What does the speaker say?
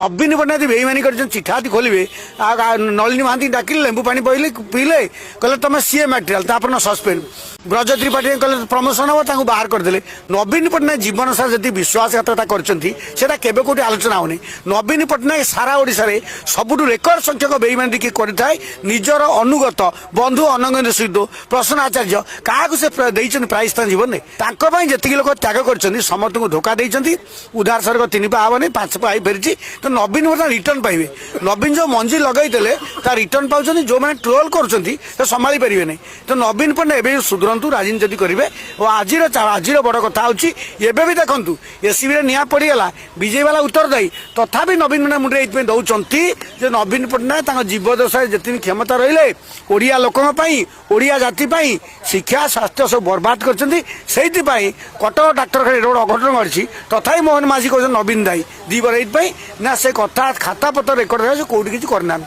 नवीन पट्टनायक बेईमानी कर चिठा हाथी खोलिए नलिनी महांती डाकिले लेंबू पानी पीले पीले कहले तुम सीए मटेरियल तापर सस्पेंड ब्रज त्रिपाठी कहले प्रमोशन हम बाहर करदे नवीन पट्टनायक जीवन सारा जी विश्वासघातकता करता केबे कोटी आलोचना होनी नवीन पट्टनायक सारा ओडिशा रे सबुठु रेकर्ड संख्यक बेईमानी किए करथाय निजर अनुगत बंधु अनंगेन्द्र सिद्धू प्रसन्न आचार्य क्या से प्राइज स्थान जीवन में जी लोक त्याग कर समस्त को धोखा देती उधार सर्ग 3 पा हेनी 5 पा फेरी तो नवीन पट्टनायक रिटर्न पाइबे नवीन जो मंजी लगे रिटर्न पाँच जो मैंने ट्रोल कर संभाली पारे नहीं तो नवीन पट्टनायक एवं सुधरतु राजनीति करेंगे और आज बड़ कथा भी देखूँ एससीबी निआ पड़गला विजय वाला उत्तर दायी तथापि नवीन पट्टनायक मुंडे ये दौरान नवीन पट्टनायक जीवदशा जी क्षमता रही ओडिया लोकों ओडिया जाति शिक्षा स्वास्थ्य सब बर्बाद कर कटक डाक्तरखाना गोटे अघटन घटी तथापि मोहन माझी कह नवीन दायी दी बर ना से कथा खाता पत्र रेकर्ड कौटी किसी करना